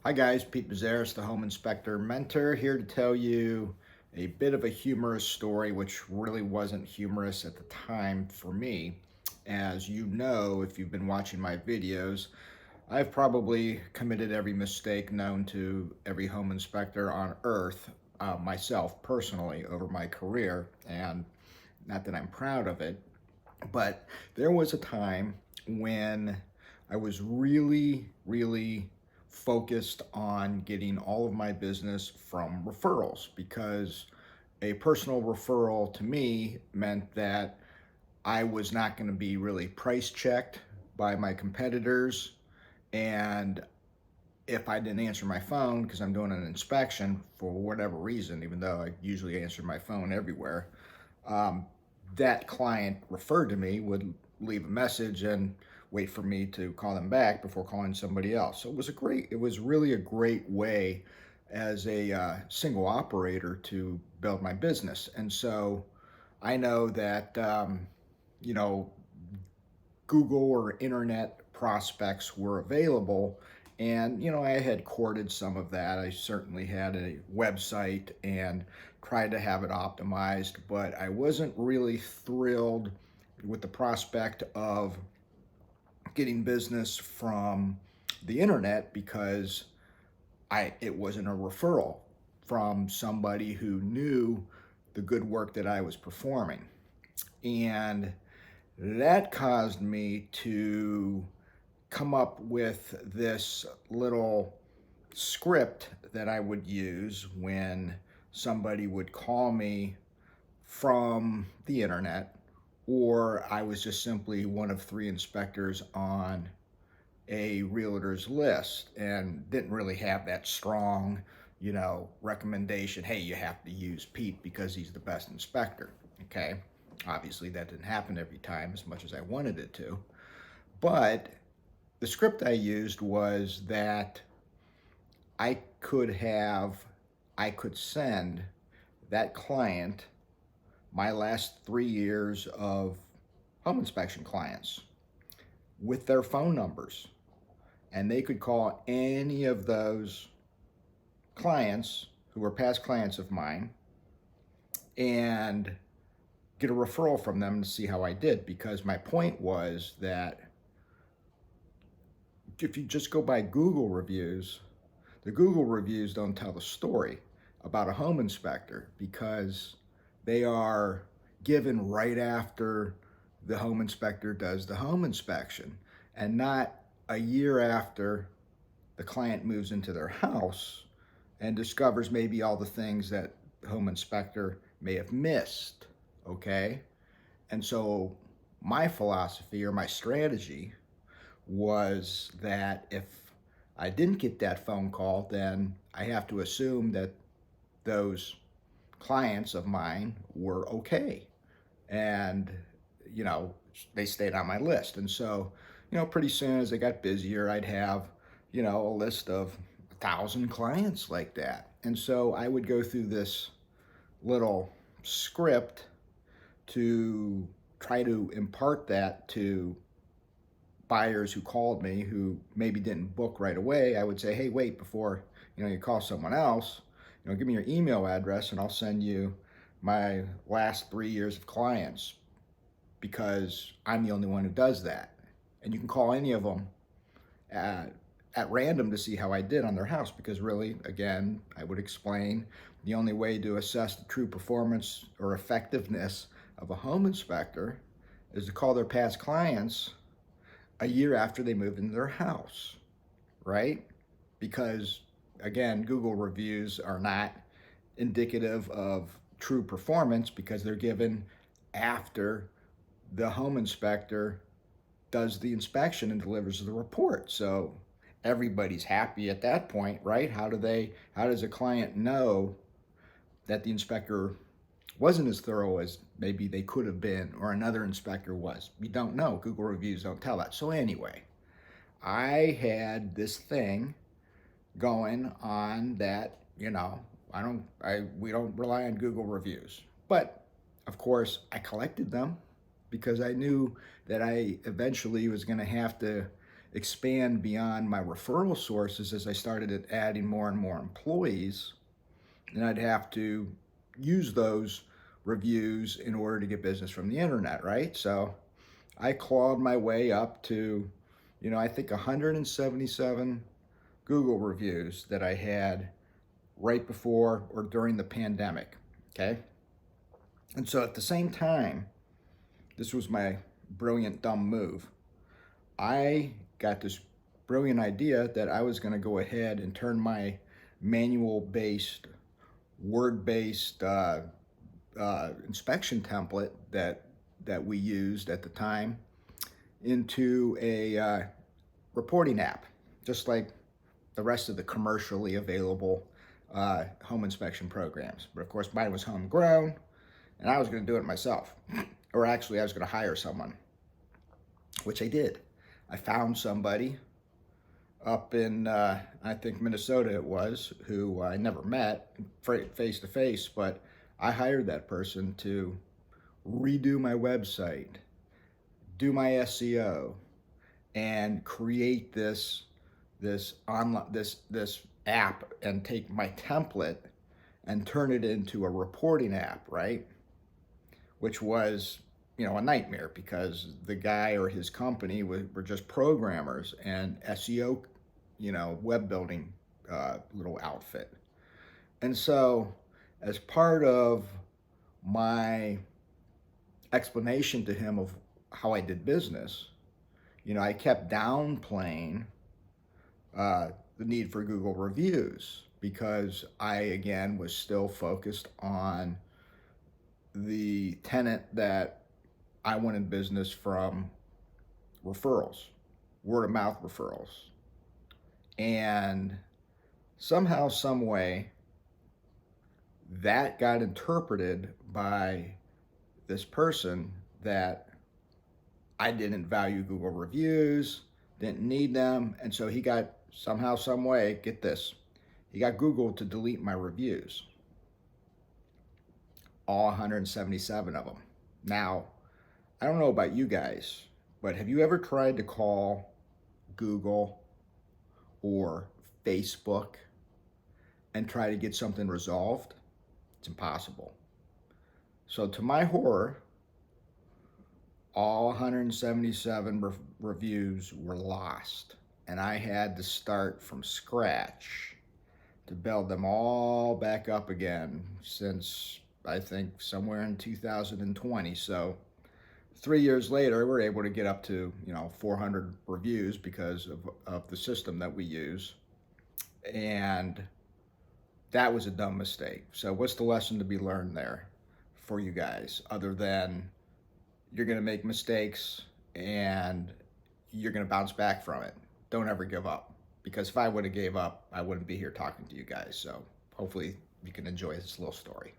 Hi guys, Pete Mazaris, the Home Inspector Mentor, here to tell you a bit of a humorous story, which really wasn't humorous at the time for me. As you know, if you've been watching my videos, I've probably committed every mistake known to every home inspector on earth, myself personally, over my career, and not that I'm proud of it, but there was a time when I was really focused on getting all of my business from referrals because a personal referral to me meant that I was not going to be really price checked by my competitors. And if I didn't answer my phone because I'm doing an inspection for whatever reason, even though I usually answer my phone everywhere, um, that client referred to me would leave a message and wait for me to call them back before calling somebody else. So it was really a great way as a single operator to build my business. And so I know that, you know, Google or internet prospects were available. And, I had courted some of that. I certainly had a website and tried to have it optimized, but I wasn't really thrilled with the prospect of getting business from the internet because it wasn't a referral from somebody who knew the good work that I was performing. And that caused me to come up with this little script that I would use when somebody would call me from the internet, or I was just simply one of three inspectors on a realtor's list and didn't really have that strong, recommendation. Hey, you have to use Pete because he's the best inspector. Okay. Obviously, that didn't happen every time as much as I wanted it to. But the script I used was that I could have, I could send that client my last 3 years of home inspection clients with their phone numbers. And they could call any of those clients who were past clients of mine and get a referral from them to see how I did. Because my point was that if you just go by Google reviews, the Google reviews don't tell the story about a home inspector because they are given right after the home inspector does the home inspection and not a year after the client moves into their house and discovers maybe all the things that the home inspector may have missed. Okay. And so my philosophy or my strategy was that if I didn't get that phone call, then I have to assume that those clients of mine were okay. And, you know, they stayed on my list. And so, pretty soon as I got busier, I'd have, a list of 1,000 clients like that. And so I would go through this little script to try to impart that to buyers who called me who maybe didn't book right away. I would say, hey, wait, before you call someone else, give me your email address and I'll send you my last 3 years of clients because I'm the only one who does that. And you can call any of them at, at random to see how I did on their house because really, again, I would explain the only way to assess the true performance or effectiveness of a home inspector is to call their past clients a year after they moved into their house, right? Because again, Google reviews are not indicative of true performance because they're given after the home inspector does the inspection and delivers the report. So everybody's happy at that point, right? How does a client know that the inspector wasn't as thorough as maybe they could have been or another inspector was? We don't know. Google reviews don't tell that. So anyway, I had this thing going on that, we don't rely on Google reviews. But of course, I collected them because I knew that I eventually was going to have to expand beyond my referral sources as I started adding more and more employees, and I'd have to use those reviews in order to get business from the internet, right? So I clawed my way up to, I think 177 Google reviews that I had right before or during the pandemic, okay? And so at the same time, this was my brilliant, dumb move. I got this brilliant idea that I was going to go ahead and turn my manual-based, word-based inspection template that we used at the time into a reporting app, just like the rest of the commercially available home inspection programs. But of course, mine was homegrown, and I was going to do it myself. Or actually, I was going to hire someone, which I did. I found somebody up in, I think Minnesota it was, who I never met face to face, but I hired that person to redo my website, do my SEO, and create this app and take my template and turn it into a reporting app, right? Which was, a nightmare because the guy or his company were just programmers and SEO, web building little outfit. And so as part of my explanation to him of how I did business, I kept downplaying the need for Google reviews because I, again, was still focused on the tenet that I wanted business from referrals, word of mouth referrals. And somehow, some way, that got interpreted by this person that I didn't value Google reviews, didn't need them, and so he got somehow, some way, get this, he got Google to delete my reviews, all 177 of them. Now, I don't know about you guys, but have you ever tried to call Google or Facebook and try to get something resolved? It's impossible. So to my horror, all 177 reviews were lost, and I had to start from scratch to build them all back up again since I think somewhere in 2020. So 3 years later, we're able to get up to 400 reviews because of the system that we use, and that was a dumb mistake. So what's the lesson to be learned there for you guys, other than you're going to make mistakes and you're going to bounce back from it? Don't ever give up, because if I would have gave up, I wouldn't be here talking to you guys. So hopefully you can enjoy this little story.